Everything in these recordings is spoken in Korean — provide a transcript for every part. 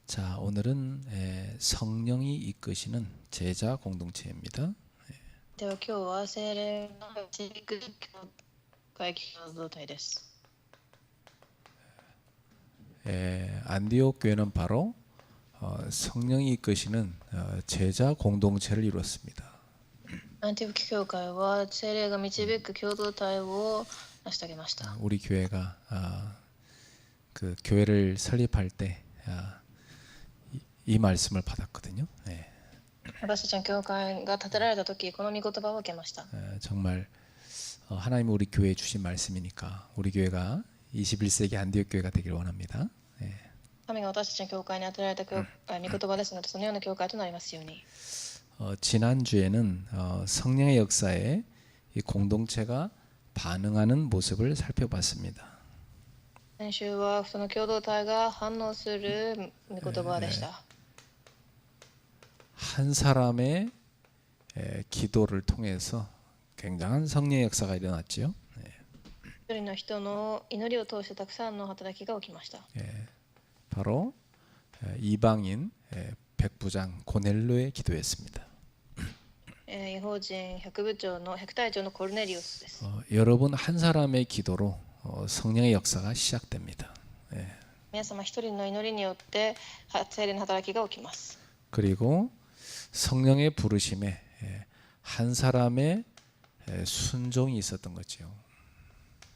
자, 오늘은 성령이 이끄시는 제자 공동체입니다. では今日は聖霊の導く教会共同体です。 안디옥 교회는 바로 성령이 이끄시는 제자 공동체를 이뤘습니다. アンティオキ教会は聖霊が導く共同体を成し遂げました。 우리 교회가 그 교회를 설립할 때 이 말씀을 받았거든요. 私たちの教会が建てられた時、この御言葉を受けました。 정말 하나님이 우리 교회에 주신 말씀이니까 우리 교회가 21세기 안디옥 교회가 되기를 원합니다. 神が私たちの教会に与えられた御言葉ですので、そのような教会となりますように。 지난주에는 성령의 역사에 이 공동체가 반응하는 모습을 살펴봤습니다. 先週はその共同体が反応する御言葉でした。 한 사람의 기도를 통해서 굉장한 성령의 역사가 일어났지요. 一人の人の祈りを通してたくさんの働きが起きました。 바로 이방인 백부장 고넬로의 기도였습니다. 違法人百部長の百隊長のコルネリウスです。 여러분 한 사람의 기도로 성령의 역사가 시작됩니다. 皆様一人の祈りによって聖霊の働きが起きます。 그리고 성령의 부르심에 한 사람의 순종이 있었던 거죠.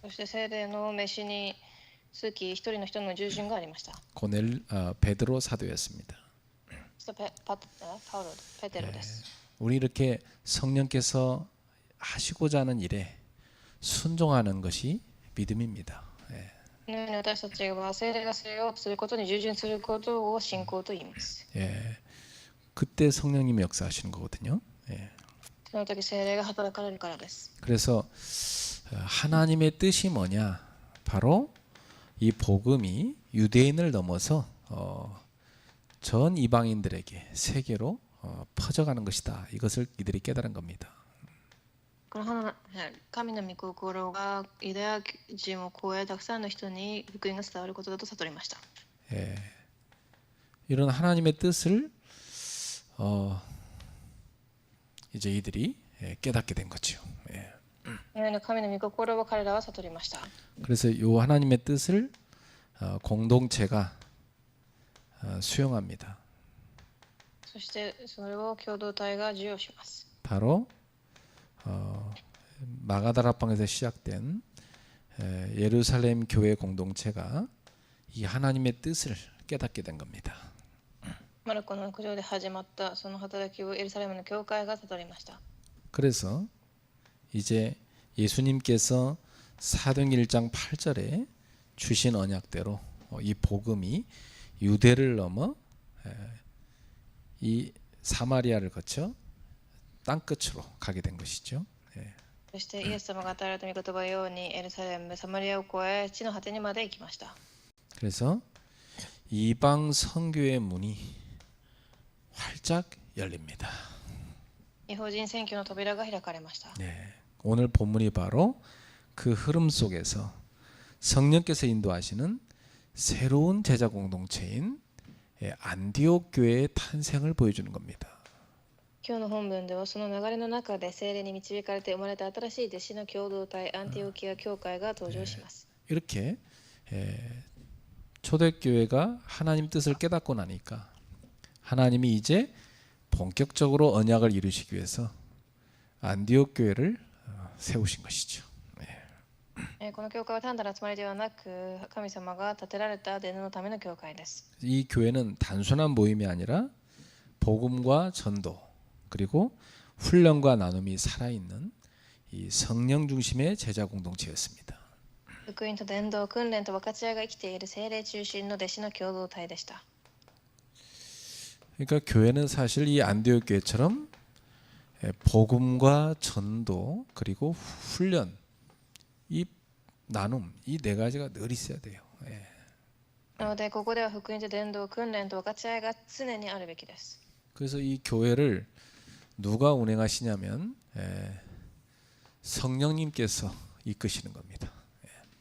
そして聖霊の召しにつき一人の人の従順がありました。 베드로 사도였습니다. そしてペテロです。 우리 이렇게 성령께서 하시고자 하는 일에 순종하는 것이 믿음입니다. このように私たちは聖霊がそれをすることに従順することを信仰と言います。 그때 성령님이 역사하시는 거거든요. その時聖霊が働かれるからです。 그래서 하나님의 뜻이 뭐냐? 바로 이 복음이 유대인을 넘어서 전 이방인들에게 세계로 퍼져가는 것이다. 이것을 이들이 깨달은 겁니다. この神の御心がユダヤ人を超えたくさんの人に福音が伝わることだと悟りました。 이런 하나님의 뜻을 이제 이들이 깨닫게 된 거죠. このような神の御心を彼らは悟りました。 그래서 이 하나님의 뜻을 공동체가 수용합니다. そしてそれを共同体が授与します。 바로 마가다락방에서 시작된 예루살렘 교회 공동체가 이 하나님의 뜻을 깨닫게 된 겁니다. マルコの牧場で始まったその働きをエルサレムの教会が悟りました。 그래서 이제 예수님께서 사도행 1장 8절에 주신 언약대로 이 복음이 유대를 넘어 이 사마리아를 거쳐 땅끝으로 가게 된 것이죠. そしてイエス様が与えられた御言葉のようにエルサレム、サマリアを越え地の果てにまで行きました。 그래서 이방 선교의 문이 활짝 열립니다. 違法人選挙の扉が開かれました。 오늘 본문이 바로 그 흐름 속에서 성령께서 인도하시는 새로운 제자 공동체인 안디옥 교회의 탄생을 보여주는 겁니다. 今日の本文ではその流れの中で聖霊に導かれて生まれた新しい弟子の共同体アンティオキア教会が登場します。 이렇게 초대교회가 하나님 뜻을 깨닫고 나니까 하나님이 이제 본격적으로 언약을 이루시기 위해서 안디옥 교회를 세우신 것이죠. この教会は単なる集まりではなく神様が建てられた伝道のための教会です。 이 교회는 단순한 모임이 아니라 복음과 전도 그리고 훈련과 나눔이 살아있는 이 성령 중심의 제자 공동체였습니다. 福音と伝道、訓練と分かち合いが生きている聖霊中心の弟子の共同体でした。 그러니까 교회는 사실 이 안디옥 교회처럼 복음과 전도 그리고 훈련 이 나눔 이 네 가지가 늘 있어야 돼요. なのでここでは福音と伝道、訓練と分かち合いが常にあるべきです。 그래서 이 교회를 누가 운행하시냐면 성령님께서 이끄시는 겁니다.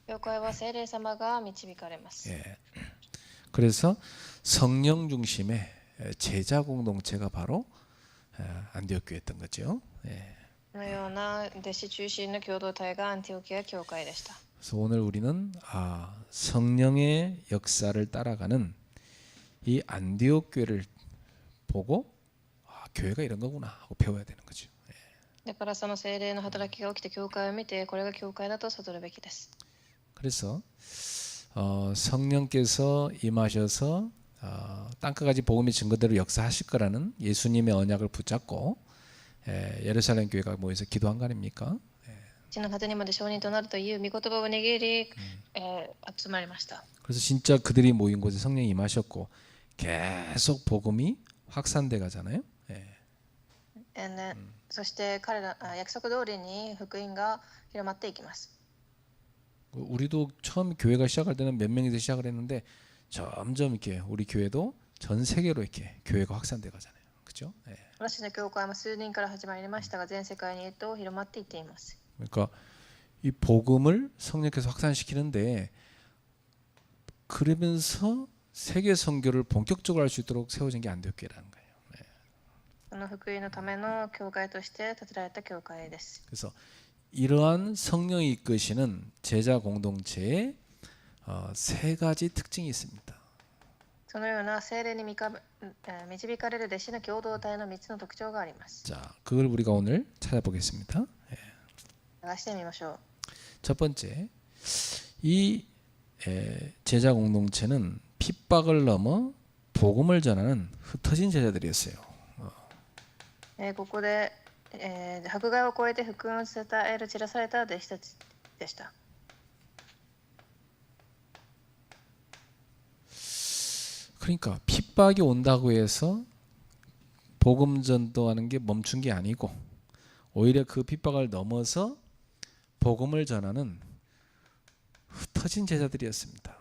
教会は聖霊様が導かれます。 그래서 성령 중심의 제자 공동체가 바로 안디옥 교회였던 거죠. 예. このような弟子中心の共同体がアンティオキア教会でした。 그래서 오늘 우리는 성령의 역사를 따라가는 이 안디옥 교회를 보고 교회가 이런 거구나 하고 배워야 되는 거죠. だからその聖霊の働きが起きて教会を見てこれが教会だと悟るべきです。 그래서 성령께서 임하셔서 땅끝까지 복음의 증거대로 역사하실 거라는 예수님의 언약을 붙잡고 예루살렘 교회가 모여서 기도한 거 아닙니까? 地の果てにまで証人となるという御言葉を握り、集まりました。 그래서 진짜 그들이 모인 곳에 성령이 임하셨고 계속 복음이 확산돼 가잖아요. そして彼ら約束通りに福音が広まっていきます。 우리도 처음 교회가 시작할 때는 몇 명이서 시작을 했는데 점점 이렇게 우리 교회도 전 세계로 이렇게 교회가 확산돼 가잖아요. 그렇죠? 私の教会も数人から始まりましたが全世界にと広まっていっています。 그러니까 이 복음을 성령께서 확산시키는데 그러면서 세계 선교를 본격적으로 할 수 있도록 세워진 게 안디옥 교회라는 거예요. その福音のための教会として建てられた教会です。 그래서 이러한 성령이 이끄시는 제자 공동체에 세 가지 특징이 있습니다. そのような聖霊に導かれる弟子の共同体の3つの特徴があります。 자, 그걸 우리가 오늘 찾아보겠습니다. 探してみましょう。 첫 번째, 이 제자 공동체는 핍박을 넘어 복음을 전하는 흩어진 제자들이었어요. ここで、迫害を超えて福音を伝える散らされた弟子たちでした。 그러니까 핍박이 온다고 해서 복음 전도하는 게 멈춘 게 아니고 오히려 그 핍박을 넘어서 복음을 전하는 흩어진 제자들이었습니다.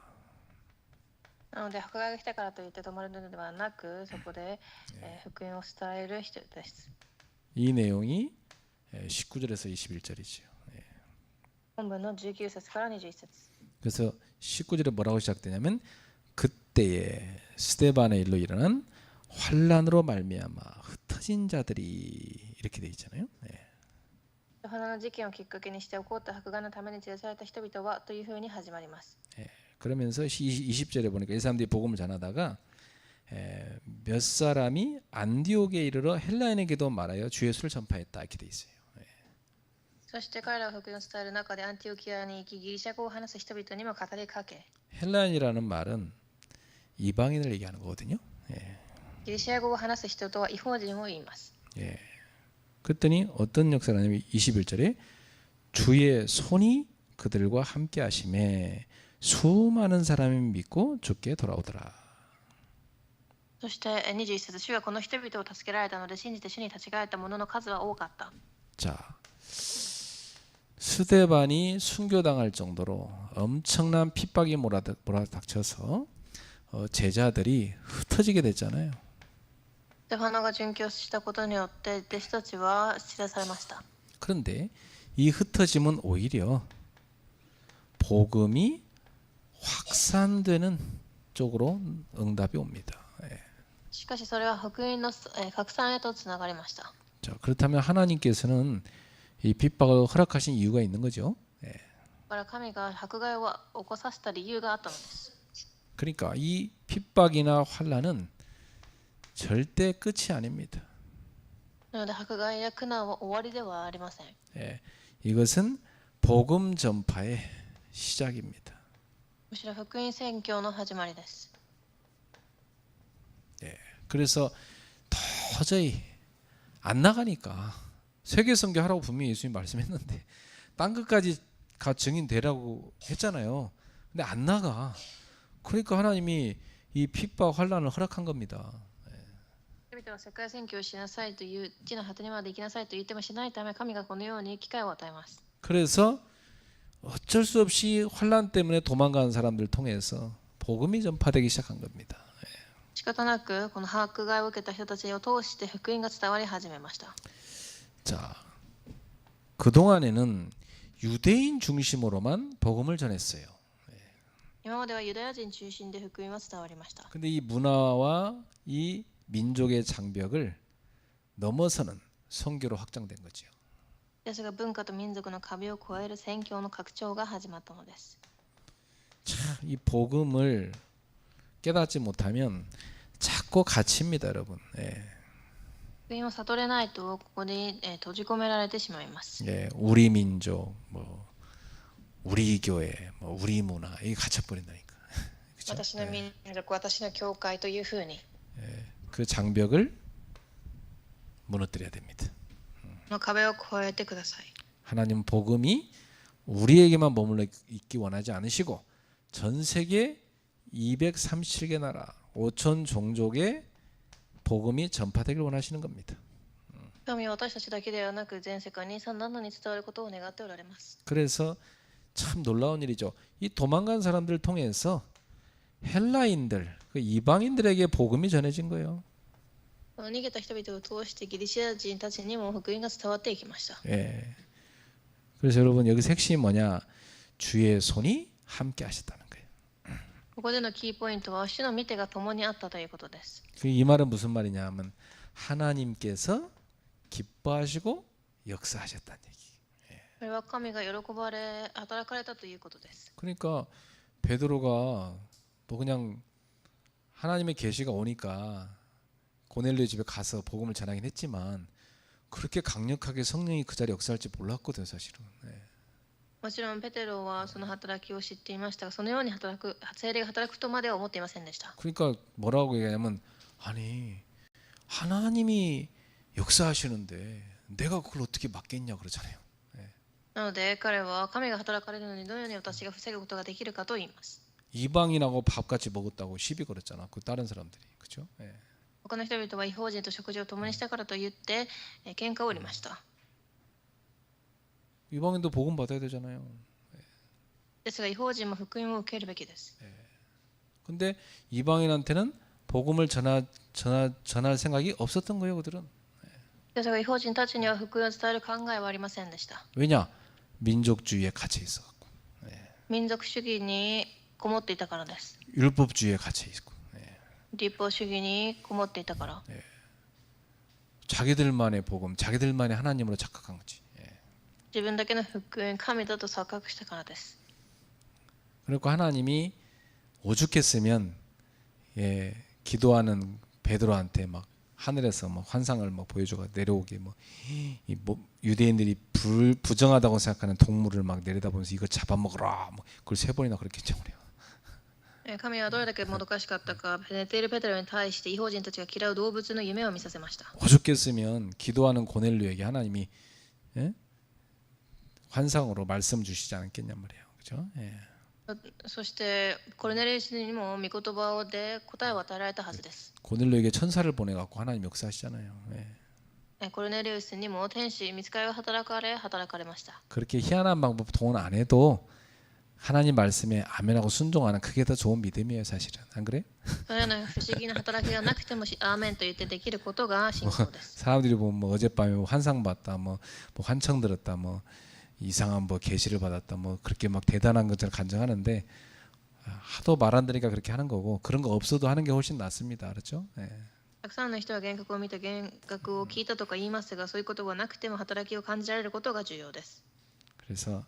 なので迫害が来たからといって止まるのではなく、そこで、福音を伝える人です。 이 내용이 19절에서 21절이죠. 本文の19節から21節。 그래서 19절에 뭐라고 시작되냐면 그때에 스데반의 일로 일어난 환란으로 말미암아 흩어진 자들이 이렇게 돼 있잖아요. ヨハネの事件をきっかけにして起こった迫害のために連れ去られた人々はというふうに始まります。 그러면서 20절에 보니까 이 사람들이 복음을 전하다가 몇 사람이 안디옥에 이르러 헬라인에게도 말하여 주 예수를 전파했다 이렇게 돼 있어요. そして彼らが福音を伝える中でアンティオキアに行きギリシャ語を話す人々にも語りかけ、 헬라인이라는 말은 이방인을 얘기하는 거거든요. ギリシャ語を話す人とは異邦人を言います。 그랬더니 어떤 역사를 하냐면 21절에 주의 손이 그들과 함께 하심에 수많은 사람이 믿고 주께 돌아오더라. そして21節、主はこの人々を助けられたので信じて主に立ち返った者の数は多かった。 자, 스데반이 순교당할 정도로 엄청난 핍박이 몰아닥쳐서 제자들이 흩어지게 됐잖아요. ステファノが殉教したことによって弟子たちは散らされました。 그런데 이 흩어짐은 오히려 복음이 확산되는 쪽으로 응답이 옵니다. しかしそれは福音の拡散へとつながりました。 자, 그렇다면 하나님께서는 이 핍박을 허락하신 이유가 있는 거죠. だから神が迫害を起こさせた理由があったのです。 그러니까 이 핍박이나 환란은 절대 끝이 아닙니다. なので迫害や苦難は終わりではありません。 이것은 복음 전파의 시작입니다. むしろ福音宣教の始まりです。 그래서 도저히 안 나가니까 세계 선교하라고 분명히 예수님 말씀했는데 땅 끝까지 가 증인되라고 했잖아요. 근데 안 나가. 그러니까 하나님이 이 핍박 환란을 허락한 겁니다. 人々は世界宣教をしなさいという地の果てにまで行きなさいと言ってもしないため神がこのように機会を与えます。 그래서 어쩔 수 없이 환란 때문에 도망가는 사람들 통해서 복음이 전파되기 시작한 겁니다. 仕方なくこの迫害を受けた人たちを通して福音が伝わり始めました。 자, 그동안에는 유대인 중심으로만 복음을 전했어요. 今まではユダヤ人中心で福音は伝わりました。 근데 이 문화와 이 민족의 장벽을 넘어서는 선교로 확장된 거죠. ですが文化と民族の壁を越える宣教の拡張が始まったのです。 참, 이 복음을 깨닫지 못하면 자꾸 갇힙니다, 여러분. 예. 福音を悟れないとここに閉じ込められてしまいます。 예, 우리 민족, 뭐 우리 교회, 뭐 우리 문화 이게 갇혀버린다니까. 그쵸? 私の民族、私の教会というふうに 예, 그 장벽을 무너뜨려야 됩니다. の壁を越えてください。 하나님 복음이 우리에게만 머물러 있기 원하지 않으시고 전 세계 237개 나라 5천 종족의 복음이 전파되길 원하시는 겁니다. 神は私たちだけではなく全世界に3などに伝わることを願っておられます。 그래서 참 놀라운 일이죠. 이 도망간 사람들을 통해서 헬라인들, 그 이방인들에게 복음이 전해진 거예요. 逃げた人々を通してギリシア人たちにも福音が伝わっていきました。 예. 그래서 여러분 여기서 핵심이 뭐냐? 주의 손이 함께 하셨다는 거예요. ここでのキーポイントは主の御手が共にあったということです。 이 말은 무슨 말이냐 하면 하나님께서 기뻐하시고 역사하셨다는 얘기. これは神が喜ばれ働かれたということです。 그러니까 베드로가 뭐 그냥 하나님의 계시가 오니까 고넬료 집에 가서 복음을 전하긴 했지만 그렇게 강력하게 성령이 그 자리에 역사할지 몰랐거든요, 사실은. 예. もちろんペテロはその働きを知っていましたが、そのように聖霊が働くとまでは思っていませんでした。 그러니까 뭐라고 얘기하냐면 아니 하나님이 역사하시는데 내가 그걸 어떻게 막겠냐 그러잖아요. なので彼は神が働かれるのにどのように私が防ぐことができるかと言います。 이방인하고 밥같이 먹었다고 시비 걸었잖아. 그 다른 사람들이. 그렇죠? 예. 他の人々は異邦人と食事を共にしたからと言って喧嘩を売りました。 이방인도 복음 받아야 되잖아요. ですが異邦人も福音を受けるべきです。 근데 이방인한테는 복음을 전할 생각이 없었던 거예요, 그들은. ですが異邦人たちには福音を伝える考えはありませんでした。 왜냐? 민족주의에 갇혀 있어갖고. 民族主義にこもっていたからです。 율법주의에 갇혀 있고. 立法主義にこもっていたから。 자기들만의 복음, 자기들만의 하나님으로 착각한 거지. 自分だけの福音、神だと錯覚したからです。 그리고 하나님이 오죽했으면 기도하는 베드로한테 막 하늘에서 막 환상을 막 보여줘가 내려오게 뭐 유대인들이 부정하다고 생각하는 동물을 막 내려다보면서 이거 잡아먹으라 뭐 그걸 3번이나 그렇게 했죠 그래요. 神はどれだけもどかしかったか、寝ているペテロに対して異邦人たちが嫌う動物の夢を見させました。 오죽했으면 기도하는 고넬료에게 하나님이 환상으로 말씀 주시지 않았겠냔 말이에요. 그죠? そしてコルネリウスにも御言葉で答えを与えられたはずです。 고넬료에게 천사를 보내갖고 하나님 역사하시잖아요. コルネリウスにも天使御使いが働かれました。 그렇게 희한한 방법 동원 안 해도 하나님 말씀에 아멘하고 순종하는 그게 더 좋은 믿음이에요, 사실은. 안 그래? そのような不思議な働きがなくてもアーメンと言ってできることが信仰です。 사람들이 보면 뭐 어젯밤에 뭐 환상 봤다, 뭐 환청 들었다, 뭐 이상한 뭐 계시를 받았다, 뭐 그렇게 막 대단한 것처럼 간증하는데 하도 말 안 들으니까 그렇게 하는 거고 그런 거 없어도 하는 게 훨씬 낫습니다, 알았죠? たくさんの人は幻覚を見た、幻覚を聞いたとか言いますが、そういうことがなくても働きを感じられることが重要です。 그래서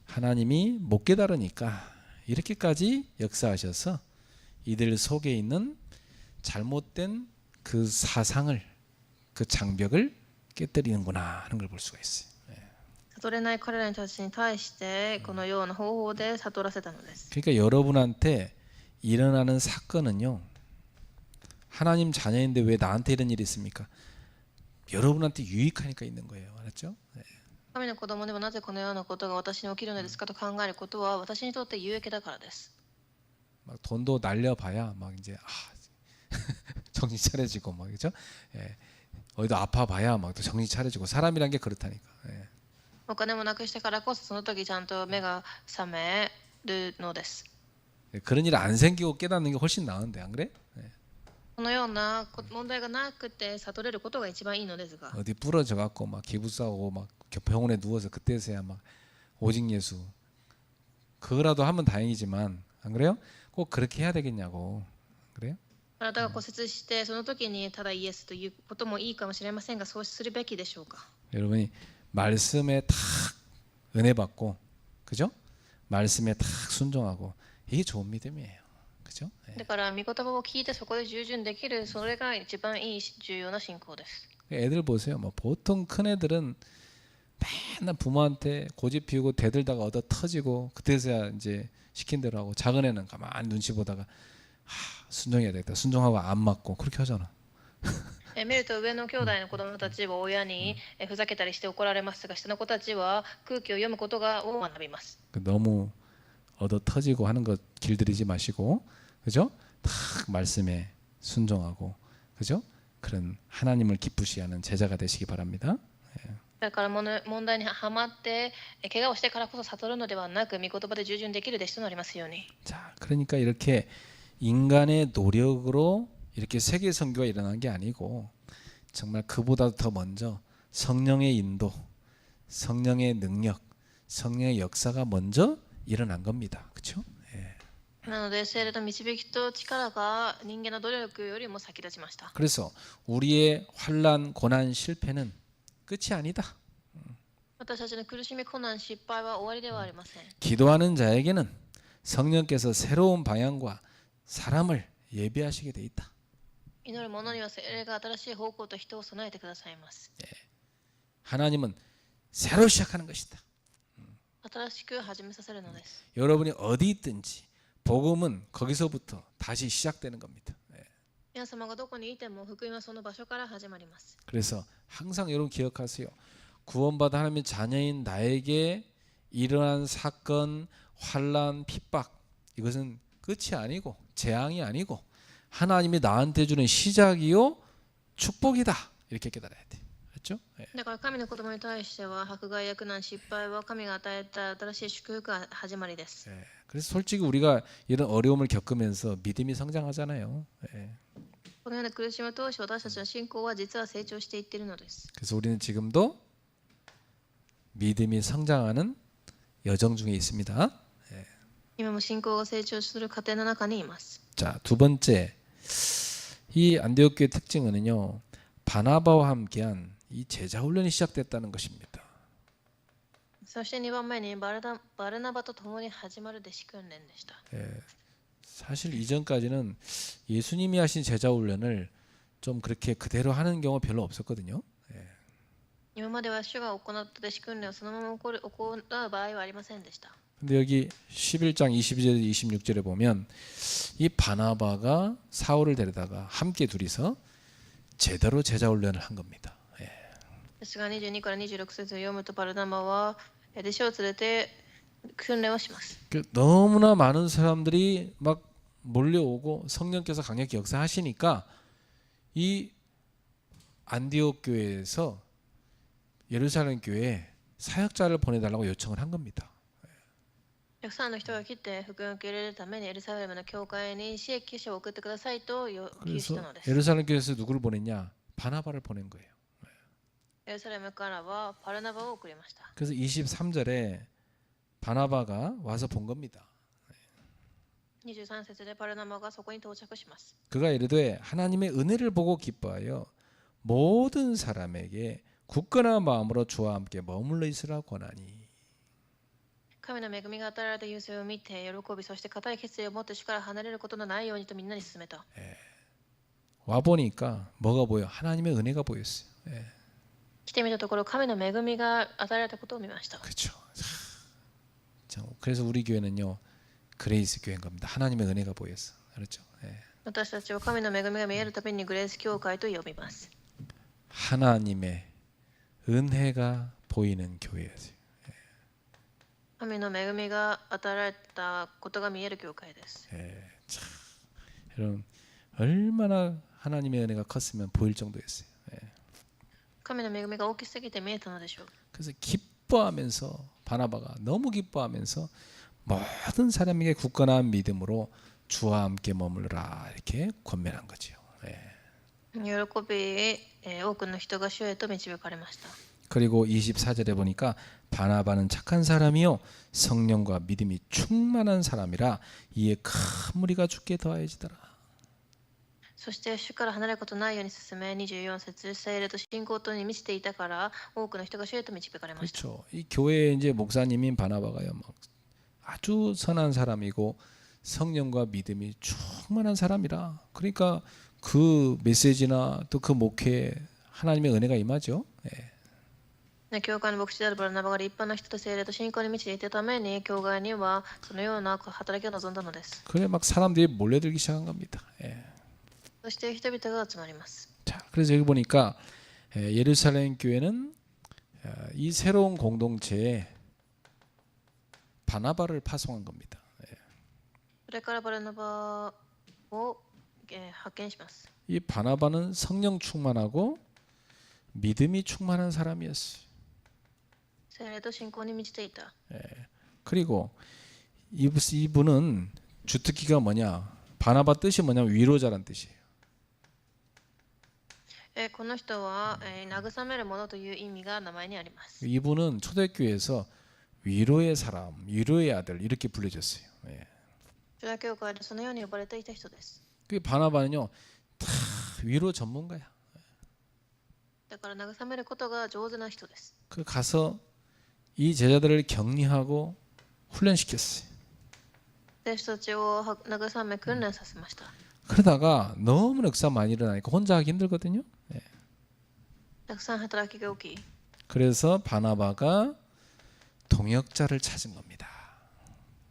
하나님이 못 깨달으니까 이렇게까지 역사하셔서 이들 속에 있는 잘못된 그 사상을, 그 장벽을 깨뜨리는구나 하는 걸 볼 수가 있어요. 悟れない彼らたちに対してこのような方法で悟らせたのです。 그러니까 여러분한테 일어나는 사건은요, 하나님 자녀인데 왜 나한테 이런 일이 있습니까? 여러분한테 유익하니까 있는 거예요, 알았죠? 神の子供でもなぜこのようなことが私に起きるのですかと考えることは私にとって有益だからです。 막 돈도 날려봐야 막 이제 정신 차려지고 막 그죠? 어디도 아파봐야 막 또 정신 차려지고 사람이란 게 그렇다니까. お金もなくしてからこそその時ちゃんと目が覚めるのです。 그런 일 안 생기고 깨닫는 게 훨씬 나은데 안 그래? このような問題がなくて悟れることが一番いいのですが、 어디 부러져 갖고 막 기부 싸고 막 병원에 누워서 그때서야 막 오직 예수 그거라도 하면 다행이지만 안 그래요? 꼭 그렇게 해야 되겠냐고. 그래요? あなたが骨折してその時にただイエスということもいいかもしれませんが、そうするべきでしょうか。 여러분이 말씀에 탁 은혜 받고 그죠? 말씀에 탁 순종하고 이게 좋은 믿음이에요. 그죠? 예. だから御言葉を聞いてそこで従順できる、それが一番いい重要な信仰です。 애들 보세요. 뭐 보통 큰 애들은 맨날 부모한테 고집 피우고 대들다가 얻어 터지고 그때서야 이제 시킨 대로 하고, 작은 애는 가만히 눈치 보다가 순종해야 되겠다 순종하고 안 맞고 그렇게 하잖아. 見ると上の兄弟の子供たちは親にふざけたりして怒られますが、下の子たちは空気を読むことを学びます。 너무 얻어 터지고 하는 것 길들이지 마시고 그죠? 딱 말씀에 순종하고 그죠? 그런 하나님을 기쁘시게 하는 제자가 되시기 바랍니다. だから問題にはまって怪我をしてからこそ悟るのではなく、御言葉で従順できる弟子となりますように。 자, 그러니까 이렇게 인간의 노력으로 이렇게 세계 선교가 일어난 게 아니고 정말 그보다도 더 먼저 성령의 인도, 성령의 능력, 성령의 역사가 먼저 일어난 겁니다. 그렇죠? 예. なので聖霊の導きと力が人間の努力よりも先立ちました。 그래서 우리의 환난, 고난, 실패는 끝이 아니다. 私たちの苦しみ、困難、失敗は終わりではありません。 기도하는 자에게는 성령께서 새로운 방향과 사람을 예비하시게 돼 있다. 祈る者には聖霊が新しい方向と人を備えてくださいます。 하나님은 새로 시작하는 것이다. 新しく始めさせるのです。 여러분이 어디 있든지 복음은 거기서부터 다시 시작되는 겁니다. 皆様がどこにいても福音はその場所から始まります。 그래서 항상 여러분 기억하세요. 구원받아 하나님의 자녀인 나에게 일어난 사건, 환난, 핍박, 이것은 끝이 아니고 재앙이 아니고 하나님이 나한테 주는 시작이요 축복이다. 이렇게 깨달아야 돼. 그렇죠? だから神の子供に対しては迫害や苦難、失敗は神が与えた新しい祝福が始まりです。 그래서 솔직히 우리가 이런 어려움을 겪으면서 믿음이 성장하잖아요. このような苦しみを通して私たちの信仰は実は成長していっているのです。 그래서 우리는 지금도 믿음이 성장하는 여정 중에 있습니다. 今も信仰が成長する過程の中にいます。 자, 두 번째, 이 안디옥 교회 특징은요, 바나바와 함께한 이 제자 훈련이 시작됐다는 것입니다. そして2番目にバルナバと共に始まる弟子訓練でした。 사실 이전까지는 예수님이 하신 제자 훈련을 좀 그렇게 그대로 하는 경우가 별로 없었거든요. 今までは主が行った弟子訓練をそのまま行う場合はありませんでした。 근데 여기 11장 22절 26절에 보면 이 바나바가 사울을 데려다가 함께 둘이서 제대로 제자 훈련을 한 겁니다. ですが22から26節を読むとバルナバは弟子を連れて訓練をします。 너무나 많은 사람들이 막 몰려오고 성령께서 강력히 역사하시니까 이 안디옥 교회에서 예루살렘 교회에 사역자를 보내달라고 요청을 한 겁니다. たくさんの人が来て福音を受け入れるためにエルサレムの教会に使役者を送ってくださいと要求したのです。 예루살렘 교회에서 누구를 보냈냐? 바나바를 보낸 거예요. エルサレムからはバルナバを送りました。 그래서 23절에 바나바가 와서 본 겁니다. 23節でバルナバがそこに到着します。 그가 이르되 하나님의 은혜를 보고 기뻐하여 모든 사람에게 굳건한 마음으로 주와 함께 머물러 있으라 권하니. 神の恵みが与えられた優勢を見て喜び、そして固い決意を持って主から離れることのないようにとみんなに勧めた。 와 보니까 뭐가 보여? 하나님의 은혜가 보였어요. 来てみたところ神の恵みが与えられたことを見ました。 그렇죠. 자, 그래서 우리 교회는요 그레이스 교회인 겁니다. 하나님의 은혜가 보였어. 그렇죠. 私たちは神の恵みが見えるたびにグレース教会と呼びます。 하나님의 은혜가 보이는 교회예요. 神の恵みが与えられたことが見える教会です。 참, 여러분 얼마나 하나님의 은혜가 컸으면 보일 정도였어요. 神の恵みが大きすぎて見えたのでしょう。 그래서 기뻐하면서 바나바가 너무 기뻐하면서 모든 사람에게 굳건한 믿음으로 주와 함께 머물러라 이렇게 권면한 거죠. 喜び、多くの人が主へと導かれました。 그리고 24절에 보니까 바나바는 착한 사람이요 성령과 믿음이 충만한 사람이라 이에 큰 무리가 죽게 더해지더라. そして主から離れることないように進め、24節、聖霊と信仰とに満ちていたから、多くの人が主へと導かれました。 그렇죠. 이 교회 이제 목사님인 바나바가요, 막 아주 선한 사람이고 성령과 믿음이 충만한 사람이라. 그러니까 그 메시지나 또 그 목회에 하나님의 은혜가 임하죠. 예. 教会の牧師であるバルナバが一般の人と聖霊と信仰に満ちていたために、教会にはそのような働きを望んだのです。 그래 막 사람들이 몰려들기 시작한 겁니다. 예. そして人々が集まります。 자, 그래서 여기 보니까 예루살렘 교회는 이 새로운 공동체에 바나바를 파송한 겁니다. それからバルナバを派遣します。 이 바나바는 성령 충만하고 믿음이 충만한 사람이었어요. 聖霊と信仰に満ちていた。 그리고 이분은 주특기가 뭐냐? 바나바 뜻이 뭐냐면 위로자란 뜻이에요. この人は慰めるものという意味が名前にあります。 이분은 초대교회에서 위로의 사람, 위로의 아들 이렇게 불려졌어요. 主題教会でそのように呼ばれていた人です。 그 바나바는요, 다 위로 전문가야. だから慰めることが上手な人です。 그 가서 이 제자들을 격리하고 훈련시켰어요. 弟子たちを慰め訓練させました。 그러다가 너무 역사 많이 일어나니까 혼자 하기 힘들거든요. たくさん働きが起き、 그래서 바나바가 동역자를 찾은 겁니다.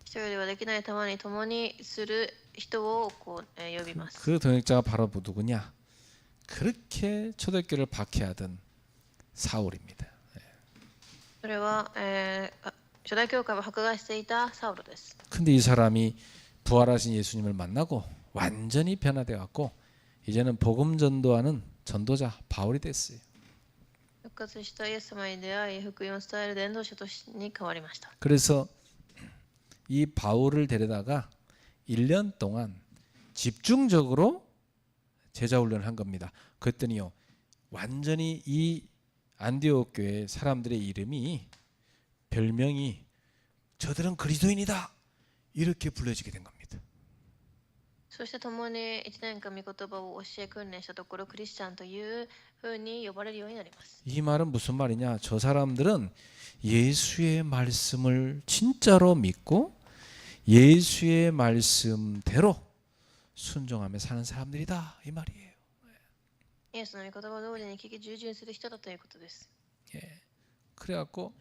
一人ではできないために共にする人を呼びます。 그 동역자가 바로 누구냐? 그렇게 초대교회를 박해하던 사울입니다. それは、初代教会を迫害していたサウロです。 근데 이 사람이 부활하신 예수님을 만나고 완전히 변화돼 갖고 이제는 복음 전도하는 전도자 바울이 됐어요. 復活したイエス様に出会い、福音を伝える伝道者に変わりました。 그래서 이 바울을 데려다가 1년 동안 집중적으로 제자 훈련을 한 겁니다. 그랬더니요, 완전히 이 안디옥 교회 사람들의 이름이 별명이 저들은 그리스도인이다 이렇게 불려지게 된 겁니다. そして共に1年間御言葉を教え訓練したところ、クリスチャンというふうに呼ばれるようになります。 이 말은 무슨 말이냐? 저 사람들은 예수의 말씀을 진짜로 믿고 예수의 말씀대로 순종하며 사는 사람들이다 이 말이에요. イエスの御言葉通りに聞き従順する人だということです。 그래갖고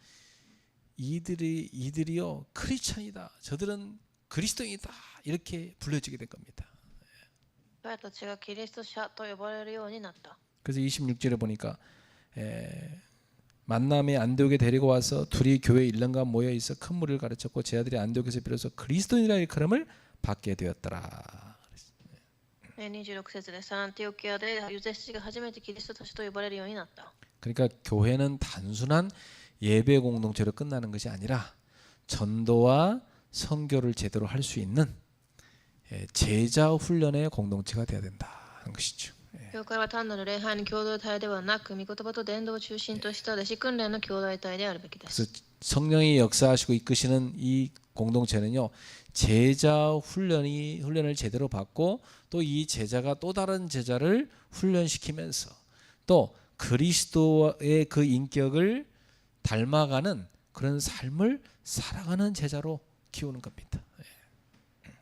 이들이요 크리스찬이다. 저들은 그리스도인이다. 이렇게 불려지게 된 겁니다. 彼たちがキリスト者と呼ばれるようになった。 그래서 26절에 보니까 만남에 안디옥에 데리고 와서 둘이 교회 1년간 모여 있어 큰 무리를 가르쳤고 제 아들이 안디옥에서 비로소 그리스도인이라 일컬음을 받게 되었더라. 26節でアンティオキアでユゼ氏が初めてキリストたちと呼ばれるようになった。 그러니까 교회는 단순한 예배 공동체로 끝나는 것이 아니라 전도와 선교를 제대로 할 수 있는 제자 훈련의 공동체가 되어야 된다는 것이죠. 教会は単なる礼拝の共同体ではなく、御言葉と伝道を中心とした弟子訓練の共同体であるべきです。 그래서 성령이 역사하시고 이끄시는 이 공동체는요, 제자 훈련을 제대로 받고 또 이 제자가 또 다른 제자를 훈련시키면서 또 그리스도의 그 인격을 닮아가는 그런 삶을 살아가는 제자로 키우는 겁니다.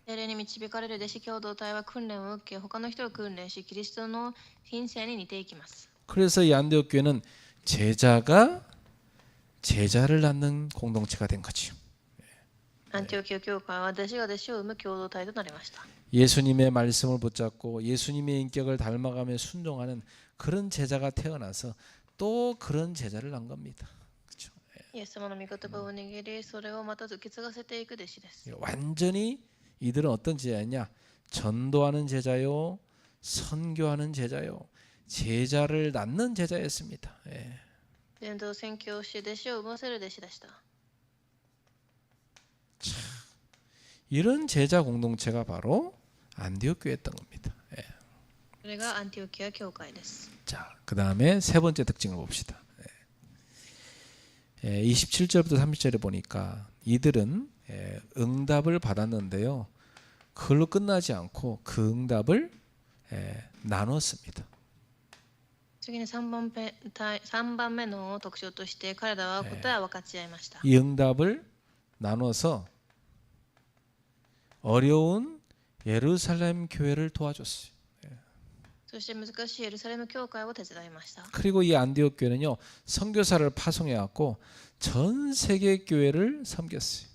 聖霊に導かれる弟子共同体は訓練を受け、他の人を訓練し、キリストの品性に似ていきます。 그래서 이 안디옥 교회는 제자가 제자를 낳는 공동체가 된 거죠. アンティオキア教会は弟子が弟子を生む共同体となりました。 예수님의 말씀을 붙잡고 예수님의 인격을 닮아가며 순종하는 그런 제자가 태어나서 또 그런 제자를 낳은 겁니다. 그렇죠? イエス様の御言葉を握り、それをまた受け継がせていく弟子です。 완전히 이들은 어떤 제자였냐? 전도하는 제자요, 선교하는 제자요, 제자를 낳는 제자였습니다. 伝道宣教し、弟子を生ませる弟子でした。 이런 제자 공동체가 바로 안디옥 교회였던 겁니다. それがアンティオキア教会です。 자, 그 다음에 세 번째 특징을 봅시다. 27절부터 30절에 보니까 이들은 응답을 받았는데요. 그걸로 끝나지 않고 그 응답을 나눴습니다. 次に3番目の特徴として彼らは答えを分かち合いました。 이 응답을 나눠서 어려운 예루살렘 교회를 도와줬어요. そして難しいエルサレム教会を手伝いました。 그리고 이 안디옥 교회는요, 선교사를 파송해 갖고 전 세계 교회를 섬겼어요.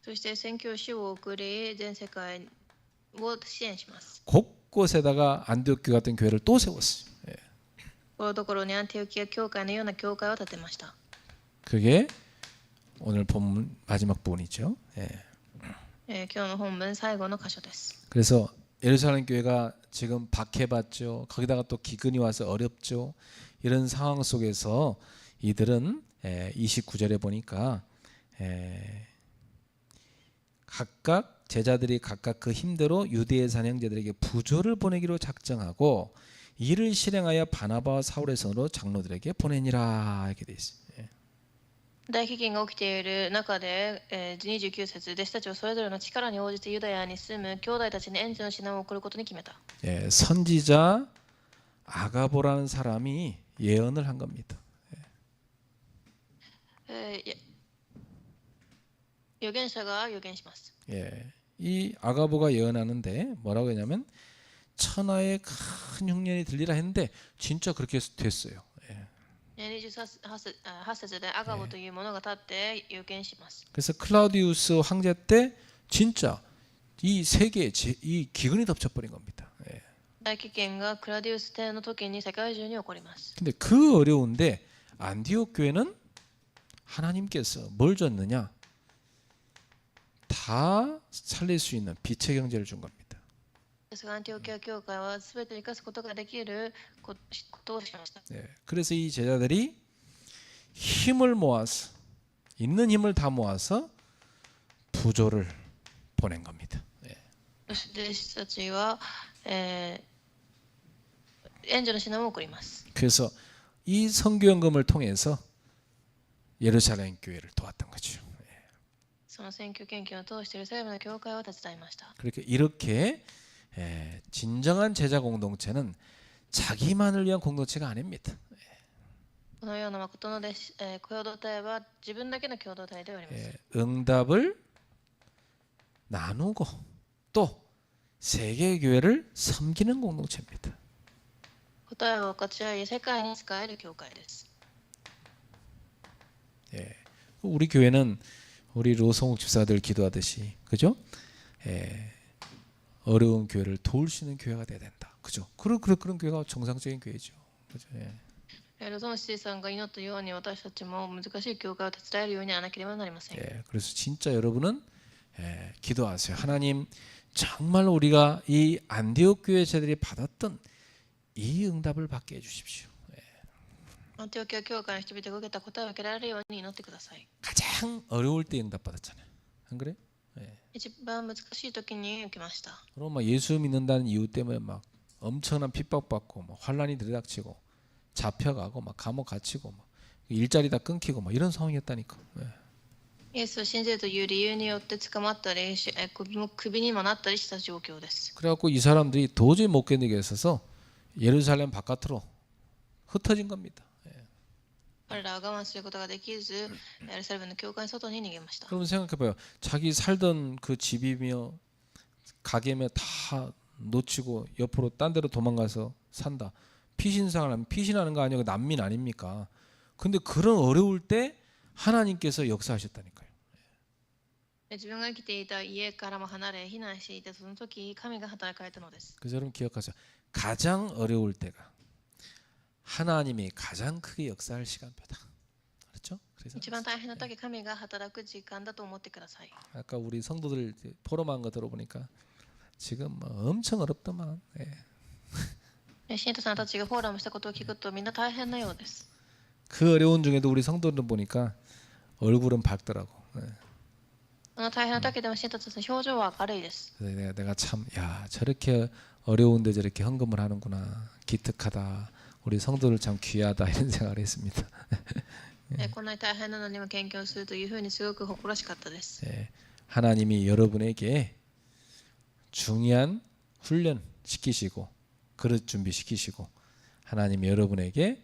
そして宣教師を送り全世界を支援します。 곳곳에다가 안디옥 교회 같은 교회를 또 세웠어요. ところどころにアンティオキア教会のような教会を建てました。 그게 오늘 본문 마지막 부분이죠. 今日の本文最後の箇所です。 그래서 예루살렘 교회가 지금 박해받죠. 거기다가 또 기근이 와서 어렵죠. 이런 상황 속에서 이들은 29절에 보니까 각각 제자들이 각각 그 힘대로 유대의 사형제들에게 부조를 보내기로 작정하고 이를 실행하여 바나바와 사울의 손으로 장로들에게 보내니라 이렇게 돼 있어요. 大飢饉が起きている中で、29節、弟子たちはそれぞれの力に応じてユダヤに住む兄弟たちに援助の品を送ることに決めた。 선지자 아가보라는 사람이 예언을 한 겁니다. 預言者が預言します。 이 아가보가 예언하는데 뭐라고 했냐면 천하의 큰 흉년이 들리라 했는데 진짜 그렇게 됐어요. 28節でアガボというものが立って預言します。 그래서 클라우디우스 황제 때 진짜 이 세계에 이 기근이 덮쳐버린 겁니다. 大飢饉がクラディウス帝の時に世界中に起こります。 근데 그 어려운데 안디옥 교회는 하나님께서 뭘 줬느냐? 다 살릴 수 있는 빛의 경제를 준 겁니다. ですがアンティオキア教会は全て生かすことができることをしました。 그래서 이 제자들이 힘을 모아서 있는 힘을 다 모아서 부조를 보낸 겁니다. そして弟子たちは、援助の品を送ります。 그래서 이 선교연금을 통해서 예루살렘 교회를 도왔던 거죠. その選挙献金を通してエルサレムの教会を手伝いました。 이렇게 진정한 제자 공동체는 자기만을 위한 공동체가 아닙니다. このような誠の共同体は自分だけの共同体ではありません。 응답을 나누고 또 세계 교회를 섬기는 공동체입니다. 答えを分かち合い世界に使える教会です。 우리 교회는 우리 로성욱 집사들 기도하듯이 그죠? 어려운 교회를 도울 수 있는 교회가 돼야 된다. 그죠? 그런 교회가 정상적인 교회죠. 그죠? ロソンシティさんが祈ったように私たちも難しい教会を手伝えるようにならなければなりません。 그래서 진짜 여러분은 기도하세요. 하나님 정말 우리가 이 안디옥 교회 제들이 받았던 이 응답을 받게 해주십시오. アンティオキア教会の人々が受けた答えを受けられるように祈ってください。 가장 어려울 때 응답 받았잖아요. 안 그래? 一番難しい時に受けました。 그럼 막 예수 믿는다는 이유 때문에 막 엄청난 핍박받고 막 환란이 들이닥치고 잡혀가고 막 감옥 갇히고 막 일자리 다 끊기고 막 이런 상황이었다니까. イエスを信じるという理由によって捕まったり、首にもなったりした状況です。 그래갖고 이 사람들이 도저히 못 견디게 있어서 예루살렘 바깥으로 흩어진 겁니다. 彼らは我慢することができず、エルサレムの教会の外に逃げました。 그러면 생각해봐요. 자기 살던 그 집이며 가게며 다 놓치고 옆으로 딴 데로 도망가서 산다. 피신상을 하면 피신하는 거 아니고 난민 아닙니까? 근데 그런 어려울 때 하나님께서 역사하셨다니까요. 自分が生きていた家からも離れ避難していたその時神が働かれたのです。 그래서 여러분 기억하세요. 가장 어려울 때가 하나님이 가장 크게 역사할 시간표다. 그렇죠? 그래서 一番大変な時神が働く時間だと思ってください。 아까 우리 성도들 포럼한 거 들어보니까 지금 엄청 어렵더만. 信徒さんたちがフォーラムしたことを聞くとみんな大変なようです。 그 어려운 중에도 우리 성도들 보니까 얼굴은 밝더라고. この大変な時でも信徒たちの表情は明るいです。 내가 참, 야, 저렇게 어려운데 저렇게 헌금을 하는구나. 기특하다. 우리 성도들 참 귀하다 이런 생각을 했습니다. こんなに大変なのにも研究をするというふうにすごく誇らしかったです。 예, 하나님이 여러분에게 중요한 훈련 시키시고 그릇 준비 시키시고 하나님이 여러분에게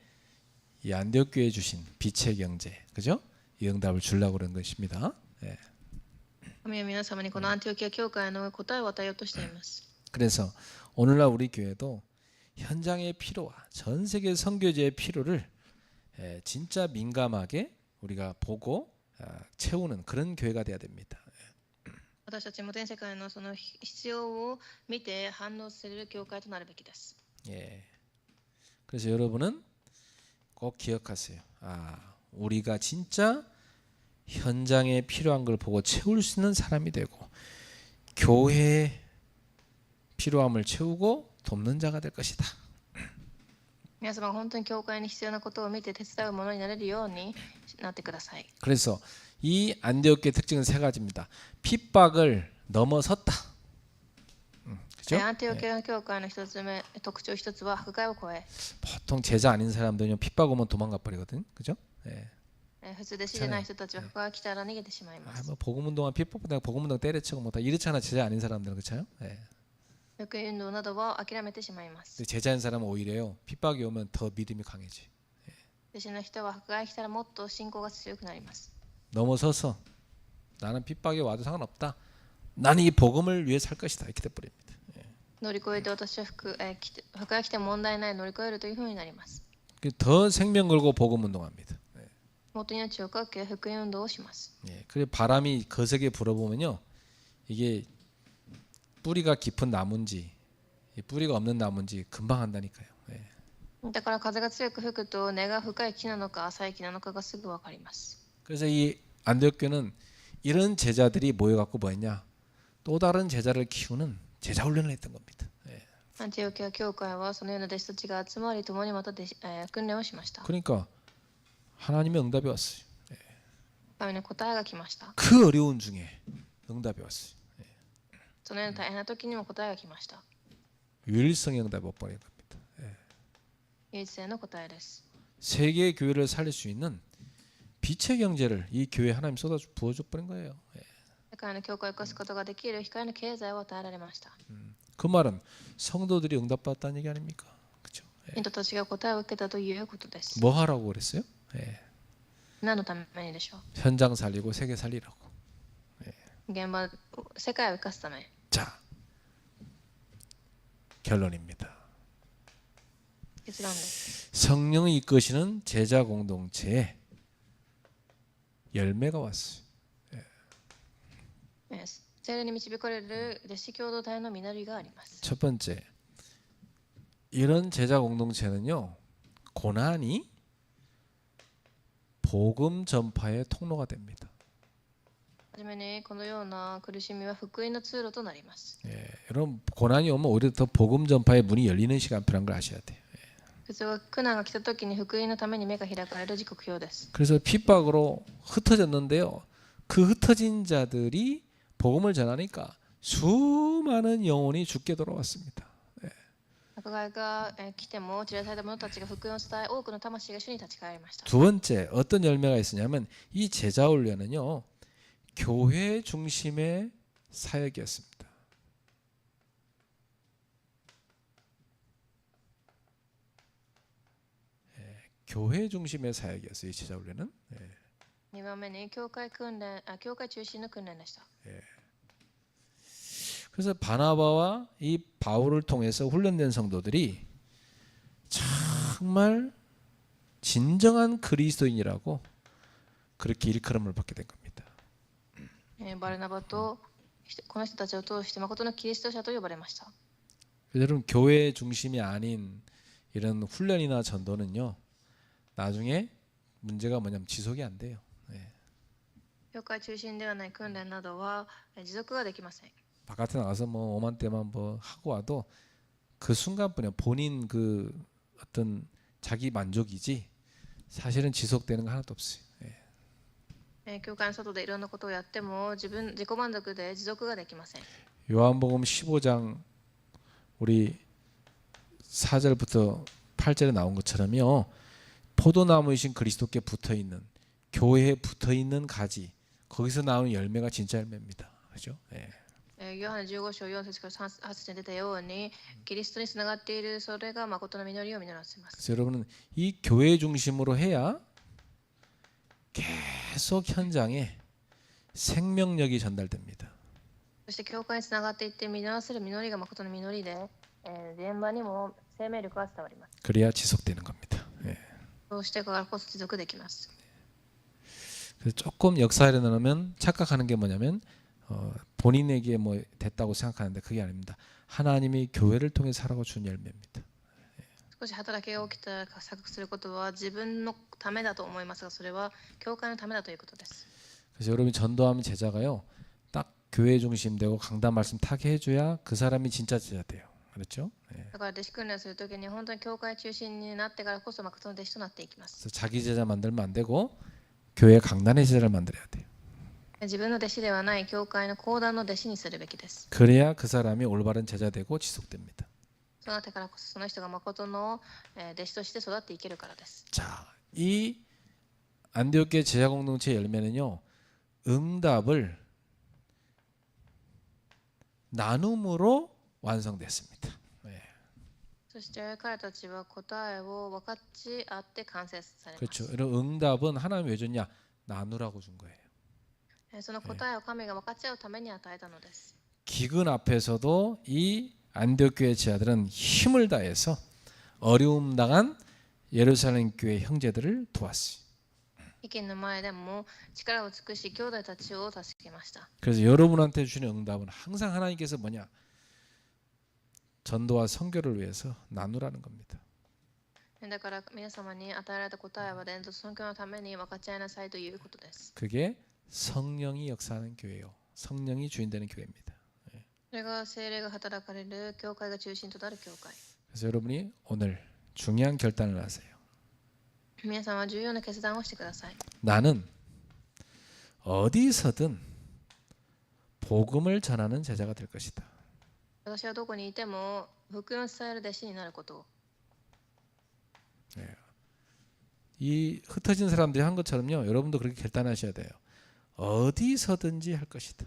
이 안디옥 교회 주신 빛의 경제, 그죠? 이 응답을 주려고 그런 것입니다. 예. 神は皆様にこのアンティオキア教会の答えを与えようとしています。 그래서 오늘날 우리 교회도 현장의 필요와 전 세계 선교제의 필요를 진짜 민감하게 우리가 보고 채우는 그런 교회가 돼야 됩니다. 私たちも全世界のその必要を見て反応する教会となるべきです。 예. 그래서 여러분은 꼭 기억하세요. 우리가 진짜 현장에 필요한 걸 보고 채울 수 있는 사람이 되고 교회의 필요함을 채우고 돕는 자가 될 것이다. 皆様が本当に教会に必要なことを見て手伝うものになれるようになってください。 그래서 이 안디옥교의 특징은 세 가지입니다. 핍박을 넘어섰다. 그죠? アンティオキア教会の特徴一つは迫害を超え、 보통 제자 아닌 사람들은 핍박 오면 도망가 버리거든. 그죠? 예. 普通弟子じゃない人たちは迫害が来たら逃げてしまいます。 뭐 복음 운동한 핍박 내가 복음 운동 때려치고 뭐 다 이렇잖아. 제자 아닌 사람들은 그렇죠? 예. 福音運動などは諦めてしまいます。 제자인 사람은 오히려요. 핍박이 오면 더 믿음이 강해지. 弟子の人は迫害来たらもっと信仰が強くなります。 넘어서서 나는 핍박이 와도 상관없다. 나는 이 복음을 위해 살 것이다. 이렇게 돼 버립니다. 乗り越えて私は迫害来ても問題ない乗り越えるというふうになります。 더 생명 걸고 복음 운동합니다. もっと命をかけ福音運動をします。 예, 그래 바람이 거세게 불어보면요, 이게 뿌리가 깊은 나무인지 뿌리가 없는 나무인지 금방 한다니까요. 예. だから風が強く吹くと根が深い木なのか浅い木なのかがすぐ分かります。 그래서 이 안디옥교는 이런 제자들이 모여갖고 뭐했냐, 또 다른 제자를 키우는 제자 훈련을 했던 겁니다. 예. アンティオキア教会はそのような弟子たちが集まり共にまた訓練をしました。 그러니까 하나님의 응답이 왔어요. 神の答えが来ました。 그 어려운 중에 응답이 왔어요. そのような大変な時にも答えが来ました。 유일성의 응답이 못 버린 겁니다. 예. 唯一性の答えです。 세계의 교회를 살릴 수 있는 빛의 경제를 이 교회에 하나님 쏟아 부어줘 버린 거예요. 예. 世界の教会を生かすことができる光の経済を与えられました。 그 말은 성도들이 응답받았다는 얘기 아닙니까? 그렇죠? 人たちが答えを受けたということです。 뭐 하라고 그랬어요? 예. 何のためにでしょう。 현장 살리고 세계 살리라고. 現場、世界を生かすため。 자, 결론입니다. 結論です。 성령이 이끄시는 제자 공동체에 열매가 왔어요. 聖霊に導かれる弟子共同体の実りがあります。 첫 번째, 이런 제자 공동체는요, 고난이 복음 전파의 통로가 됩니다. はじめにこのような苦しみは福音の通路となります。 예, 여러분 고난이 오면 오히려 더 복음 전파의 문이 열리는 시간표라는 걸 아셔야 돼요. 普通は苦難が来た時に福音のために目が開かれる時刻表です。 그래서 핍박으로 흩어졌는데요. 그 흩어진 자들이 복음을 전하니까 수많은 영혼이 죽게 돌아왔습니다. 迫害が来ても散らされた者たちが福音を伝え、多くの魂が主に立ち返りました。 두 번째, 어떤 열매가 있었냐면 이 제자 훈련은요, 교회 중심의 사역이었습니다. 교회 중심의 사역이었어요. 이 제자 훈련은. 2番目に教会中心の訓練でした。 그래서 바나바와 이 바울을 통해서 훈련된 성도들이 정말 진정한 그리스도인이라고 그렇게 일컬음을 받게 된 겁니다. バルナバとこの人たちを通して誠のキリスト者と呼ばれました。 여러분 교회 중심이 아닌 이런 훈련이나 전도는요, 나중에 문제가 뭐냐면 지속이 안 돼요. 教会中心ではない訓練などは持続ができません。 바깥에 나가서 뭐 오만 때만 뭐 하고 와도 그 순간뿐이야. 본인 그 어떤 자기 만족이지 사실은 지속되는 거 하나도 없어요. 教会の外でいろんなことをやっても自己満足で持続ができません。 요한복음 15장 우리 4절부터 8절에 나온 것처럼요, 포도나무이신 그리스도께 붙어 있는 교회에 붙어 있는 가지, 거기서 나오는 열매가 진짜 열매입니다. 그렇죠? 예. ヨハネ15章4節から8節に出たように、キリストにつながっているそれが誠の実りを実らせます。 그래서 여러분은 이 교회 중심으로 해야 계속 현장에 생명력이 전달됩니다. そして教会につながっていって実らせる実りが誠の実りで、現場にも生命力が伝わります。 그래야 지속되는 겁니다. 예. そうしてからこそ持続できます。 그래서 조금 역사를 넣으면 착각하는 게 뭐냐면 본인에게 뭐 됐다고 생각하는데 그게 아닙니다. 하나님이 교회를 통해 살아고 준 열매입니다. 少し働きが起きたら錯覚することは自分のためだと思いますが、それは教会のためだということです。 그래서 여러분이 전도하면 제자가요, 딱 교회 중심되고 강단 말씀 타게 해줘야 그 사람이 진짜 제자 돼요. 그렇죠? 예. だから弟子訓練するときに本当に教会中心になってからこそ誠の弟子となっていきます。 그래서 자기 제자 만들면 안 되고 교회 강단의 제자를 만들어야 돼요. 自分の弟子ではない教会の講談の弟子にするべきです。 그래야 그 사람이 올바른 제자 되고 지속됩니다. そうなってからこそその人が誠の弟子として育っていけるからです。 자, 이 안디옥교회 제자 공동체 열매는요, 응답을 나눔으로 완성됐습니다. 예. そして彼たちは答えを分かち合って完成されます。 그렇죠. 이런 응답은 하나님 왜 줬냐? 나누라고 준 거예요. その答えを神が分かち合うために与えたのです。 기근 앞에서도 이 안디옥 교회 지하들은 힘을 다해서 어려움 당한 예루살렘 교회 형제들을 도왔어요. 意見の前でも力を尽くし兄弟たちを助けました。 그래서 여러분한테 주시는 응답은 항상 하나님께서 뭐냐? 전도와 선교를 위해서 나누라는 겁니다. だから皆様に与えられた答えは伝道尊教のために分かち合いなさいということです。 그게 성령이 역사하는 교회요. 성령이 주인되는 교회입니다. それが聖霊が働かれる教会が中心となる教会。 그래서 여러분이 오늘 중요한 결단을 하세요. 皆さんは重要な決断をしてください。 나는 어디서든 복음을 전하는 제자가 될 것이다. 私はどこにいても福音を伝える弟子になることを。 이 흩어진 사람들이 한 것처럼요, 여러분도 그렇게 결단하셔야 돼요. 어디서든지 할 것이다.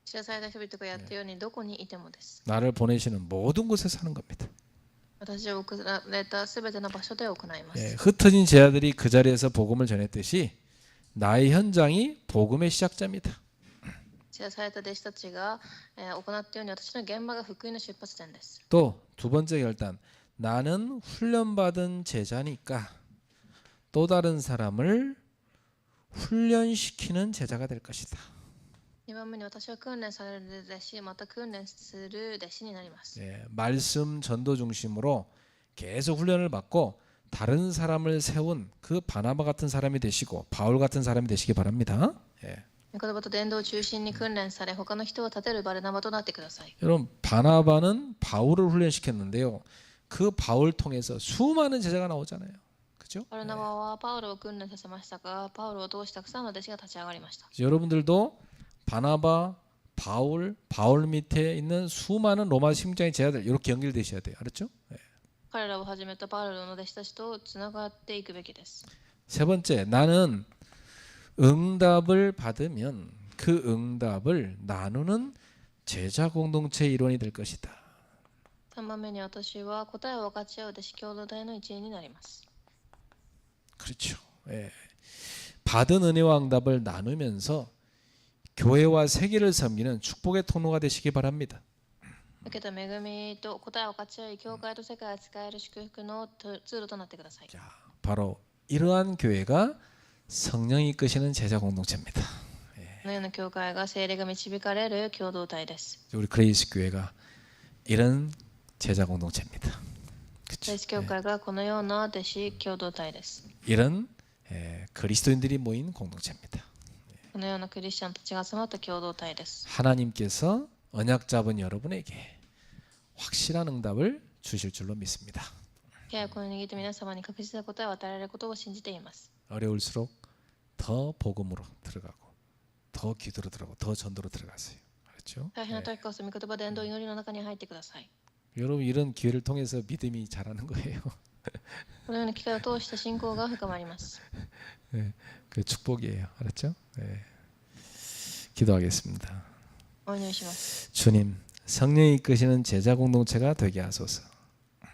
知らされた人々がやったようにどこにいてもです。 나를 보내시는 모든 곳에서 하는 겁니다. 私を送られたすべての場所で行います。 흩어진 제자들이 그 자리에서 복음을 전했듯이 나의 현장이 복음의 시작자입니다. 知らされた弟子たちが行ったように私の現場が福音の出発点です。 또 두 번째 결단, 나는 훈련받은 제자니까 또 다른 사람을 훈련시키는 제자가 될 것이다. 2番目に私は訓練される弟子、また訓練する弟子になります。 말씀 전도 중심으로 계속 훈련을 받고 다른 사람을 세운 그 바나바 같은 사람이 되시고 바울 같은 사람이 되시기 바랍니다. 言葉と伝道を中心に訓練され、他の人を立てるバルナバとなってください。 여러분, 바나바는 바울을 훈련시켰는데요. 그 바울 통해서 수많은 제자가 나오잖아요. 그죠? バルナバはパウロを訓練させましたが、パウロを通してたくさんの弟子が立ち上がりました。 여러분들도 바나바, 바울 밑에 있는 수많은 로마 심장의 제자들 이렇게 연결되셔야 돼요. 알았죠? 彼らをはじめとパウロの弟子たちとつながっていくべきです。 세 번째, 나는 응답을 받으면 그 응답을 나누는 제자 공동체 일원이 될 것이다. 3番目に私は答えを分かち合う弟子共同体の一員になります。 그렇죠. 받은 은혜와 응답을 나누면서 교회와 세계를 섬기는 축복의 통로가 되시기 바랍니다. 受けた恵みと答えを分かち合い、教会と世界を使える祝福の通路となってください。 자, 바로 이러한 교회가 성령이 이끄시는 제자 공동체입니다. このような教会が聖霊が導かれる共同体です。 우리 그레이스 교회가 이런 제자 공동체입니다. グレイス教会がこのような弟子共同体です。 이런 그리스도인들이 모인 공동체입니다. このようなクリスチャンたちが集まった共同体です。 하나님께서 언약 잡은 여러분에게 확실한 응답을 주실 줄로 믿습니다. 契約を握って皆様に確実な答えを与えられることを信じています。 어려울수록 더 복음으로 들어가고 더 기도로 들어가고 더 전도로 들어가세요. 그렇죠? 大変な時こそ御言葉伝道祈りの中に入ってください。 여러분 이런 기회를 통해서 믿음이 자라는 거예요. このような機会を通して信仰が深まります。 네, 그 축복이에요. 알았죠? 네. 기도하겠습니다. お祈りします。 주님, 성령이 이끄시는 제자 공동체가 되게 하소서.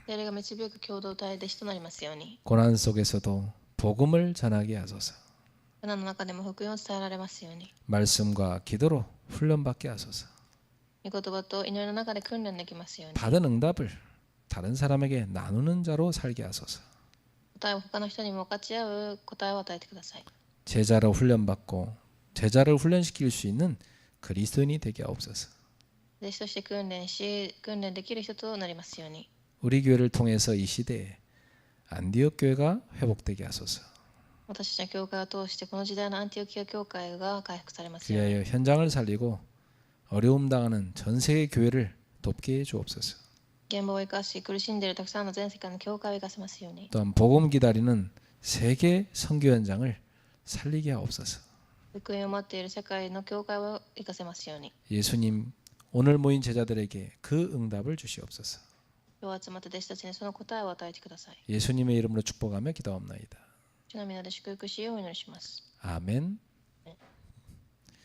聖霊が導く共同体で人となりますように。 고난 속에서도 복음을 전하게 하소서. 苦難の中でも福音を伝えられますように。 말씀과 기도로 훈련받게 하소서. 御言葉と祈りの中で訓練できますように。 받은 응답을 다른 사람에게 나누는 자로 살게 하소서. 答えを他の人にも分かち合う答えを与えてください。 제자로 훈련받고 제자를 훈련시킬 수 있는 그리스도인이 되게 하옵소서. 弟子として訓練し、訓練できる人となりますように。 우리 교회를 통해서 이 시대에 안디옥 교회가 회복되게 하소서. 私たちの教会を通してこの時代のアンティオキア教会が回復されますように。 그리하여 현장을 살리고 어려움 당하는 전 세계 교회를 돕게 해 주옵소서. 現場を生かし、苦しんでいるたくさんの全世界の教会を生かせますように。 또한 복음 기다리는 세계 선교 현장을 살리게 하옵소서. 福音を待っている世界の教会を生かせますように。 예수님, 오늘 모인 제자들에게 그 응답을 주시옵소서. 今日集まった弟子たちにその答えを与えてください。 예수님의 이름으로 축복하며 기도합나이다. 主の皆で祝福しようお祈りします。 아멘.